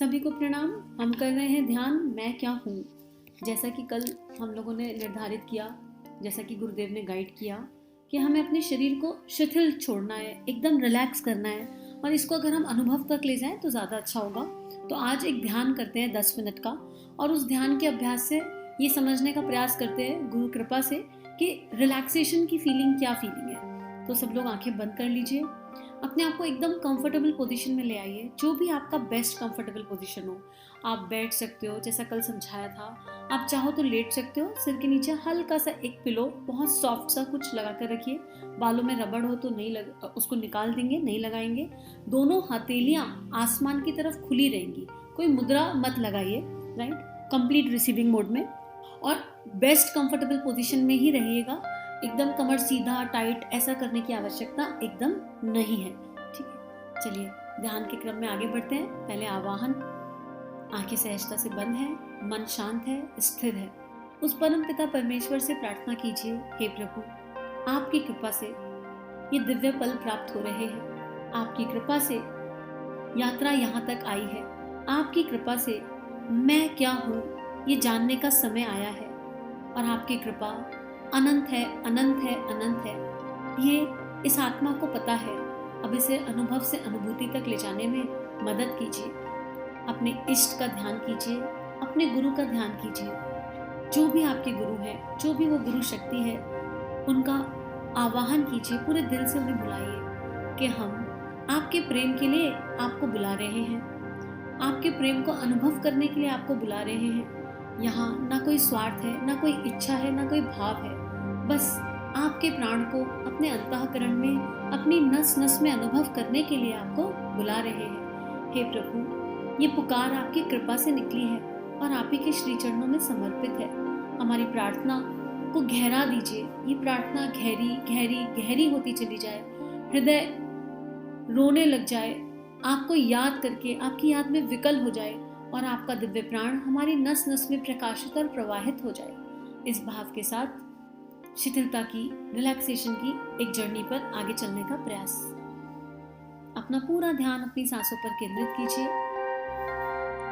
सभी को प्रणाम। हम कर रहे हैं ध्यान मैं क्या हूँ। जैसा कि कल हम लोगों ने निर्धारित किया, जैसा कि गुरुदेव ने गाइड किया कि हमें अपने शरीर को शिथिल छोड़ना है, एकदम रिलैक्स करना है और इसको अगर हम अनुभव तक ले जाएं तो ज़्यादा अच्छा होगा। तो आज एक ध्यान करते हैं 10 मिनट का और उस ध्यान के अभ्यास से ये समझने का प्रयास करते हैं गुरु कृपा से कि रिलैक्सेशन की फीलिंग क्या फीलिंग है। तो सब लोग आंखें बंद कर लीजिए, अपने आप को एकदम कंफर्टेबल पोजीशन में ले आइए, जो भी आपका बेस्ट कंफर्टेबल पोजीशन हो। आप बैठ सकते हो जैसा कल समझाया था, आप चाहो तो लेट सकते हो। सिर के नीचे हल्का सा एक पिलो बहुत सॉफ्ट सा कुछ लगा कर रखिए। बालों में रबड़ हो तो नहीं उसको निकाल देंगे, नहीं लगाएंगे। दोनों हथेलियां आसमान की तरफ खुली रहेंगी, कोई मुद्रा मत लगाइए, राइट, कंप्लीट रिसीविंग मोड में। और बेस्ट कंफर्टेबल पोजीशन में ही रहिएगा, एकदम कमर सीधा टाइट ऐसा करने की आवश्यकता एकदम नहीं है। ठीक है, चलिए ध्यान के क्रम में आगे बढ़ते हैं। पहले आवाहन, आंखें सहजता से बंद है, मन शांत है, स्थिर है। उस परम पिता परमेश्वर से प्रार्थना कीजिए, हे प्रभु, आपकी कृपा से ये दिव्य पल प्राप्त हो रहे हैं। आपकी कृपा से यात्रा यहाँ तक आई है। आपकी कृपा से मैं क्या हूँ ये जानने का समय आया है। और आपकी कृपा अनंत है, अनंत है, अनंत है। ये इस आत्मा को पता है। अब इसे अनुभव से अनुभूति तक ले जाने में मदद कीजिए। अपने इष्ट का ध्यान कीजिए, अपने गुरु का ध्यान कीजिए। जो भी आपके गुरु हैं, जो भी वो गुरु शक्ति है, उनका आवाहन कीजिए। पूरे दिल से उन्हें बुलाइए कि हम आपके प्रेम के लिए आपको बुला रहे हैं, आपके प्रेम को अनुभव करने के लिए आपको बुला रहे हैं। यहाँ ना कोई स्वार्थ है, ना कोई इच्छा है, ना कोई भाव है। बस आपके प्राण को अपने अंतःकरण में, अपनी नस नस में अनुभव करने के लिए आपको बुला रहे हैं। हे प्रभु, ये पुकार आपकी कृपा से निकली है और आप ही के श्री चरणों में समर्पित है। हमारी प्रार्थना को गहरा दीजिए। ये प्रार्थना गहरी गहरी गहरी होती चली जाए, हृदय रोने लग जाए, आपको याद करके आपकी याद में विकल हो जाए और आपका दिव्य प्राण हमारी नस नस में प्रकाशित और प्रवाहित हो जाए। इस भाव के साथ शिथिलता की, रिलैक्सेशन की एक जर्नी पर आगे चलने का प्रयास। अपना पूरा ध्यान अपनी सांसों पर केंद्रित कीजिए।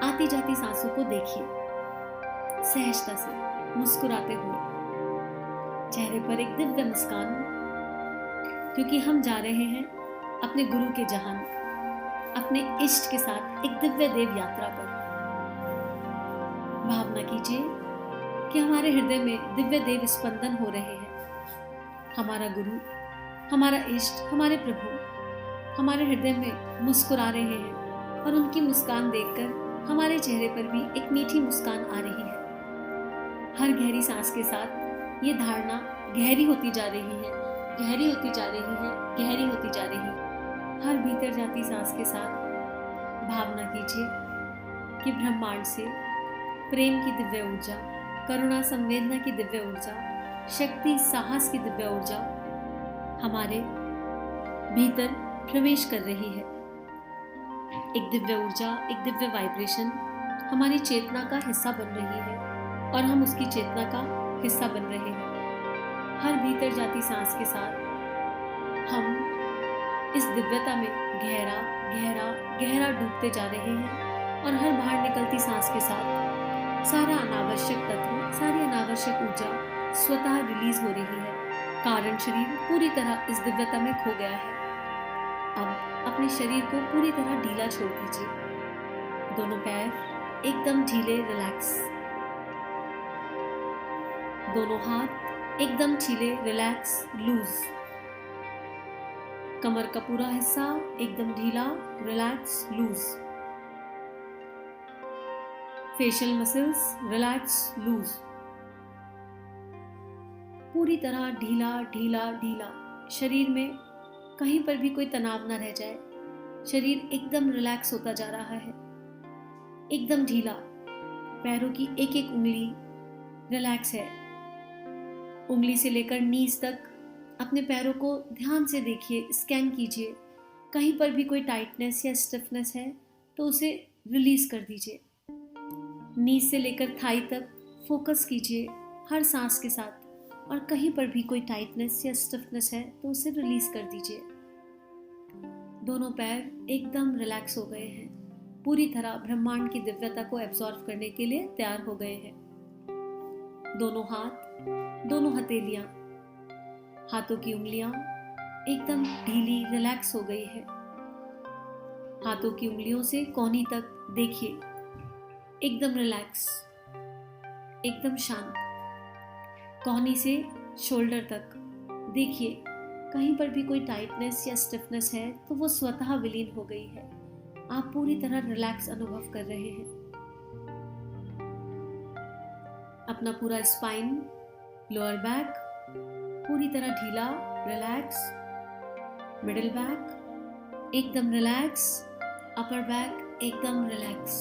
आती जाती सांसों को देखिए, सहजता से मुस्कुराते हुए, चेहरे पर एक दिव्य मुस्कान, क्योंकि हम जा रहे हैं अपने गुरु के जहान, अपने इष्ट के साथ एक दिव्य देव यात्रा पर। भावना कीजिए कि हमारे हृदय में दिव्य देव स्पंदन हो रहे हैं। हमारा गुरु, हमारा इष्ट, हमारे प्रभु हमारे हृदय में मुस्कुरा रहे हैं और उनकी मुस्कान देखकर हमारे चेहरे पर भी एक मीठी मुस्कान आ रही है। हर गहरी सांस के साथ ये धारणा गहरी होती जा रही है, गहरी होती जा रही है, गहरी होती जा रही है। हर भीतर जाती सांस के साथ भावना कीजिए कि ब्रह्मांड से प्रेम की दिव्य ऊर्जा, करुणा संवेदना की दिव्य ऊर्जा, शक्ति साहस की दिव्य ऊर्जा हमारे भीतर प्रवेश कर रही है। एक दिव्य ऊर्जा, एक दिव्य वाइब्रेशन हमारी चेतना का हिस्सा बन रही है और हम उसकी चेतना का हिस्सा बन रहे हैं। हर भीतर जाती सांस के साथ हम इस दिव्यता में गहरा गहरा गहरा डूबते जा रहे हैं और हर बाहर निकलती सांस के साथ सारा अनावश्यक तत्व, सारी अनावश्यक ऊर्जा स्वतः रिलीज हो रही है। कारण शरीर पूरी तरह इस दिव्यता में खो गया है। अब अपने शरीर को पूरी तरह ढीला छोड़ दीजिए। दोनों पैर एकदम ढीले, रिलैक्स। दोनों हाथ एकदम ढीले, रिलैक्स, लूज। कमर का पूरा हिस्सा एकदम ढीला, relax, loose. Facial muscles relax, loose. पूरी तरह ढीला ढीला ढीला। शरीर में कहीं पर भी कोई तनाव ना रह जाए। शरीर एकदम रिलैक्स होता जा रहा है, एकदम ढीला। पैरों की एक एक उंगली रिलैक्स है। उंगली से लेकर नीज तक अपने पैरों को ध्यान से देखिए, स्कैन कीजिए। कहीं पर भी कोई टाइटनेस या स्टिफनेस है तो उसे रिलीज कर दीजिए। नीज से लेकर थाई तक फोकस कीजिए हर सांस के साथ, और कहीं पर भी कोई टाइटनेस या स्टिफनेस है तो उसे रिलीज कर दीजिए। दोनों पैर एकदम रिलैक्स हो गए हैं, पूरी तरह ब्रह्मांड की दिव्यता को एब्जॉर्व करने के लिए तैयार हो गए हैं। दोनों हाथ, दोनों हथेलियां, हाथों की उंगलियां एकदम ढीली रिलैक्स हो गई है। हाथों की उंगलियों से कोहनी तक देखिए, एकदम रिलैक्स, एकदम शांत। कोहनी से शोल्डर तक देखिए, कहीं पर भी कोई टाइटनेस या स्टिफनेस है तो वो स्वतः विलीन हो गई है। आप पूरी तरह रिलैक्स अनुभव कर रहे हैं। अपना पूरा स्पाइन, लोअर बैक पूरी तरह ढीला, रिलैक्स, मिडिल बैक एकदम रिलैक्स, अपर बैक एकदम रिलैक्स।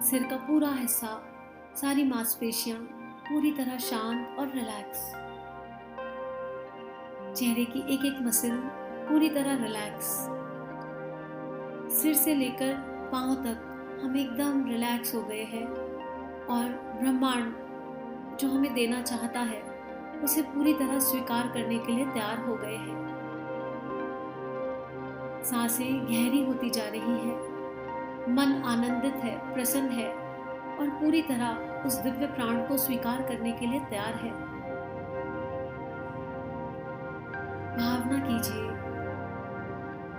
सिर का पूरा हिस्सा, सारी मांसपेशियां पूरी तरह शांत और रिलैक्स। चेहरे की एक एक मसल पूरी तरह रिलैक्स। सिर से लेकर पांव तक हम एकदम रिलैक्स हो गए हैं और ब्रह्मांड जो हमें देना चाहता है उसे पूरी तरह स्वीकार करने के लिए तैयार हो गए हैं। सांसें गहरी होती जा रही है, मन आनंदित है, प्रसन्न है और पूरी तरह उस दिव्य प्राण को स्वीकार करने के लिए तैयार है। भावना कीजिए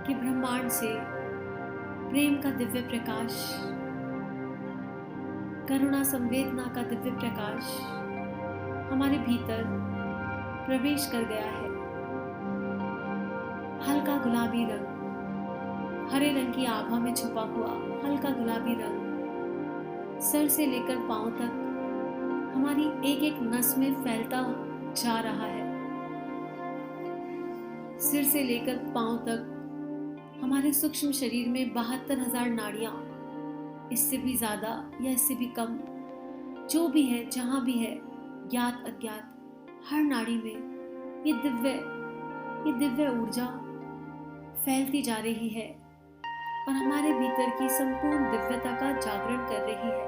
कि ब्रह्मांड से प्रेम का दिव्य प्रकाश, करुणा संवेदना का दिव्य प्रकाश हमारे भीतर प्रवेश कर गया है। हल्का गुलाबी रंग, हरे रंग की आभा में छुपा हुआ हल्का गुलाबी रंग सर से लेकर पांव तक हमारी एक एक नस में फैलता जा रहा है। सिर से लेकर पांव तक हमारे सूक्ष्म शरीर में 72,000 नाड़ियां, इससे भी ज्यादा या इससे भी कम, जो भी है, जहां भी है, ज्ञात अज्ञात, हर नाड़ी में ये दिव्य ऊर्जा फैलती जा रही है और हमारे भीतर की संपूर्ण दिव्यता का जागरण कर रही है।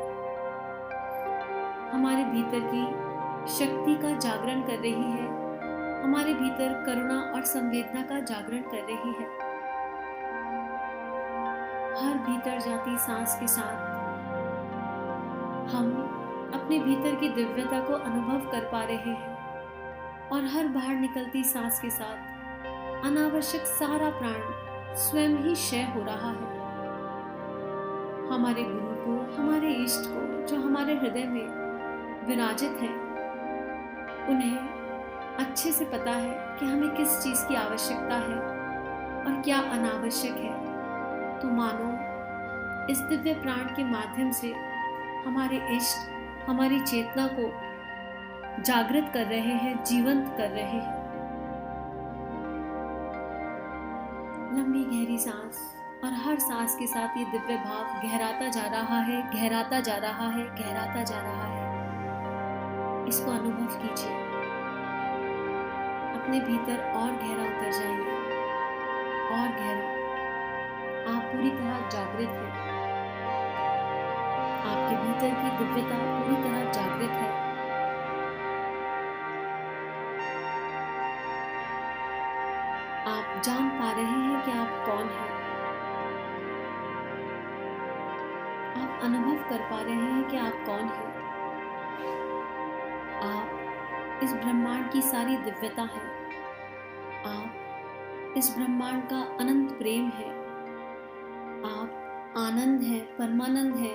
हमारे भीतर की शक्ति का जागरण कर रही है। हमारे भीतर करुणा और संवेदना का जागरण कर रही है। हर भीतर जाती सांस के साथ हम अपने भीतर की दिव्यता को अनुभव कर पा रहे हैं और हर बाहर निकलती सांस के साथ अनावश्यक सारा प्राण स्वयं ही क्षय हो रहा है। हमारे गुरु को, हमारे इष्ट को, जो हमारे हृदय में विराजित हैं, उन्हें अच्छे से पता है कि हमें किस चीज की आवश्यकता है और क्या अनावश्यक है। तो मानो इस दिव्य प्राण के माध्यम से हमारे इष्ट हमारी चेतना को जागृत कर रहे हैं, जीवंत कर रहे हैं। लंबी गहरी सांस और हर सांस के साथ ये दिव्य भाव गहराता जा रहा है, गहराता जा रहा है, गहराता जा रहा है। इसको अनुभव कीजिए। अपने भीतर और गहरा उतर जाइए, और गहरा। आप पूरी तरह जागृत हैं। आपके भीतर की दिव्यता पूरी तरह जागृत है। आप जान पा रहे हैं कि आप कौन हैं। आप अनुभव कर पा रहे हैं कि आप कौन हैं। आप इस ब्रह्मांड की सारी दिव्यता हैं। आप इस ब्रह्मांड का अनंत प्रेम है। आप आनंद है, परमानंद है।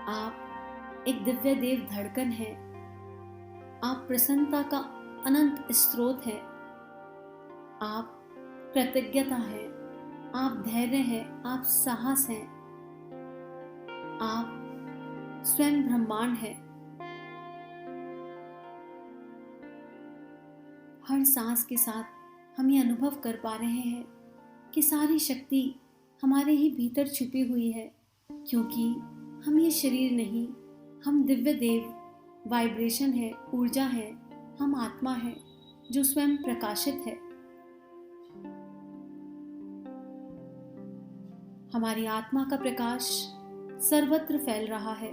आप एक दिव्य देव धड़कन है। आप प्रसन्नता का अनंत स्रोत है। आप कृतज्ञता है। आप धैर्य है। आप साहस हैं। आप स्वयं ब्रह्मांड है। हर सांस के साथ हम ये अनुभव कर पा रहे हैं कि सारी शक्ति हमारे ही भीतर छुपी हुई है, क्योंकि हम ये शरीर नहीं, हम दिव्य देव वाइब्रेशन है, ऊर्जा है, हम आत्मा है जो स्वयं प्रकाशित है। हमारी आत्मा का प्रकाश सर्वत्र फैल रहा है।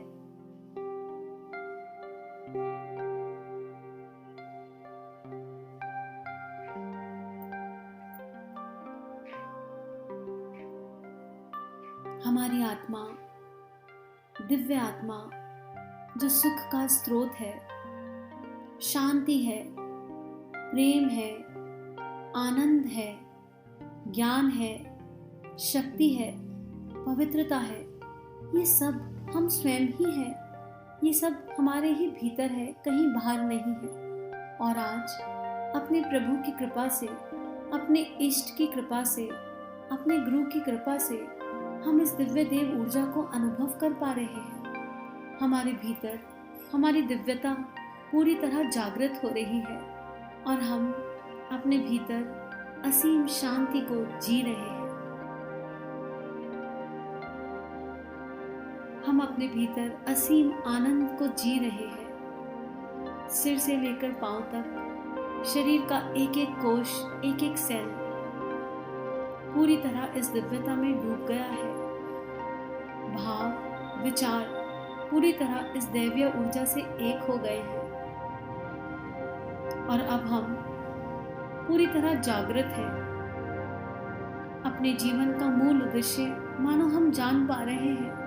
हमारी आत्मा, दिव्य आत्मा जो सुख का स्रोत है, शांति है, प्रेम है, आनंद है, ज्ञान है, शक्ति है, पवित्रता है, ये सब हम स्वयं ही हैं। ये सब हमारे ही भीतर है, कहीं बाहर नहीं है। और आज अपने प्रभु की कृपा से, अपने इष्ट की कृपा से, अपने गुरु की कृपा से हम इस दिव्य देव ऊर्जा को अनुभव कर पा रहे हैं। हमारे भीतर हमारी दिव्यता पूरी तरह जागृत हो रही है और हम अपने भीतर असीम शांति को जी रहे हैं। हम अपने भीतर असीम आनंद को जी रहे हैं। सिर से लेकर पांव तक शरीर का एक एक कोश, एक एक सेल पूरी तरह इस दिव्यता में डूब गया है। भाव, विचार पूरी तरह इस दैवीय ऊर्जा से एक हो गए हैं और अब हम पूरी तरह जागृत हैं। अपने जीवन का मूल उद्देश्य मानो हम जान पा रहे हैं।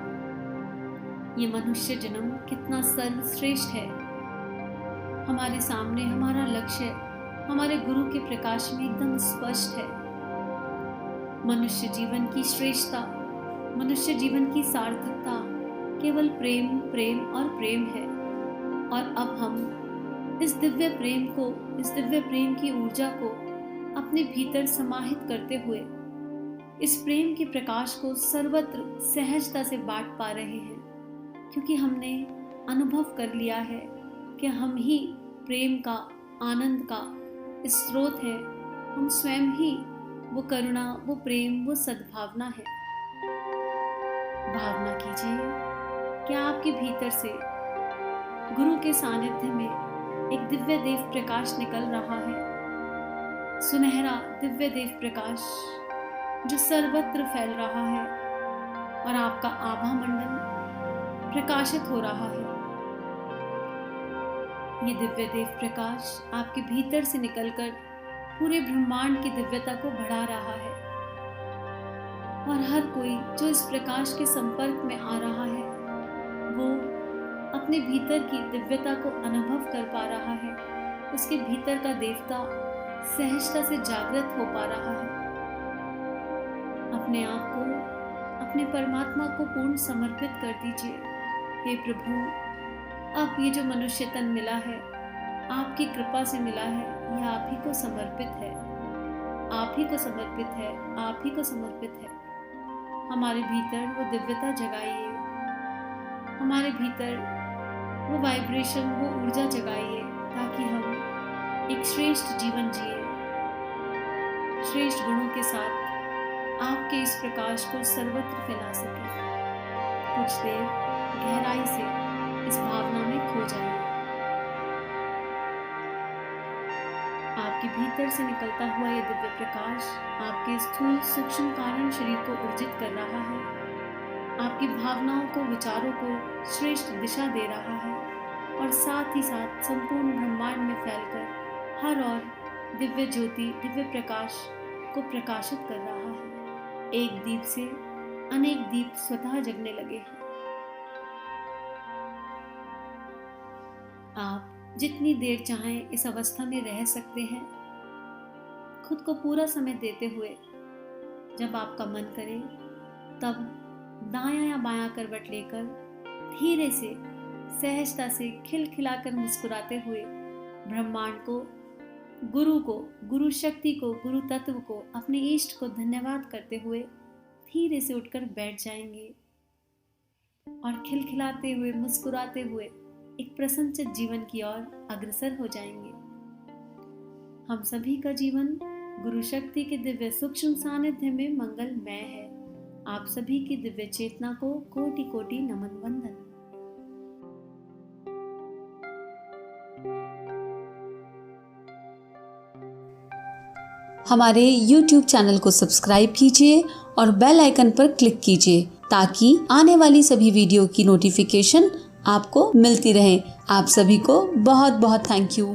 ये मनुष्य जन्म कितना सर्वश्रेष्ठ है। हमारे सामने हमारा लक्ष्य हमारे गुरु के प्रकाश में एकदम स्पष्ट है। मनुष्य जीवन की श्रेष्ठता, मनुष्य जीवन की सार्थकता केवल प्रेम, प्रेम और प्रेम है। और अब हम इस दिव्य प्रेम को, इस दिव्य प्रेम की ऊर्जा को अपने भीतर समाहित करते हुए इस प्रेम के प्रकाश को सर्वत्र सहजता से बांट पा रहे हैं, क्योंकि हमने अनुभव कर लिया है कि हम ही प्रेम का, आनंद का स्रोत है। हम स्वयं ही वो करुणा, वो प्रेम, वो सद्भावना है। भावना कीजिए कि आपके भीतर से गुरु के सानिध्य में एक दिव्य देव प्रकाश निकल रहा है। सुनहरा दिव्य देव प्रकाश जो सर्वत्र फैल रहा है और आपका आभा मंडल प्रकाशित हो रहा है। ये दिव्य देव प्रकाश आपके भीतर से निकलकर पूरे ब्रह्मांड की दिव्यता को बढ़ा रहा है और हर कोई जो इस प्रकाश के संपर्क में आ रहा है वो अपने भीतर की दिव्यता को अनुभव कर पा रहा है। उसके भीतर का देवता सहजता से जागृत हो पा रहा है। अपने आप को, अपने परमात्मा को पूर्ण समर्पित कर दीजिए। हे प्रभु, अब ये जो मनुष्य तन मिला है, आपकी कृपा से मिला है, यह आप ही को समर्पित है, आप ही को समर्पित है, आप ही को समर्पित है। हमारे भीतर वो दिव्यता जगाइए, हमारे भीतर वो वाइब्रेशन, वो ऊर्जा जगाइए, ताकि हम एक श्रेष्ठ जीवन जिए, श्रेष्ठ गुणों के साथ आपके इस प्रकाश को सर्वत्र फैला सके। कुछ देर गहराई से इस भावना में खो जाए। आपके भीतर से निकलता हुआ यह दिव्य प्रकाश आपके स्थूल सूक्ष्म कारण शरीर को ऊर्जित कर रहा है, आपकी भावनाओं को, विचारों को श्रेष्ठ दिशा दे रहा है और साथ ही साथ संपूर्ण ब्रह्मांड में फैलकर हर ओर दिव्य ज्योति, दिव्य प्रकाश को प्रकाशित कर रहा है। एक दीप से अनेक दीप स्वतः जगने लगे हैं। आप जितनी देर चाहें इस अवस्था में रह सकते हैं, खुद को पूरा समय देते हुए। जब आपका मन करे तब दायां या बायां करवट लेकर धीरे से, सहजता से, खिलखिलाकर मुस्कुराते हुए ब्रह्मांड को, गुरु को, गुरु शक्ति को, गुरु तत्व को, अपने इष्ट को धन्यवाद करते हुए धीरे से उठकर बैठ जाएंगे और खिलखिलाते हुए, मुस्कुराते हुए एक प्रसन्नचित जीवन की ओर अग्रसर हो जाएंगे। हम सभी का जीवन गुरु शक्ति के दिव्य सूक्ष्म सानिध्य में मंगलमय है। आप सभी की दिव्य चेतना को कोटि कोटि नमन वंदन। हमारे YouTube चैनल को सब्सक्राइब कीजिए और बेल आइकन पर क्लिक कीजिए ताकि आने वाली सभी वीडियो की नोटिफिकेशन आपको मिलती रहे। आप सभी को बहुत बहुत थैंक यू।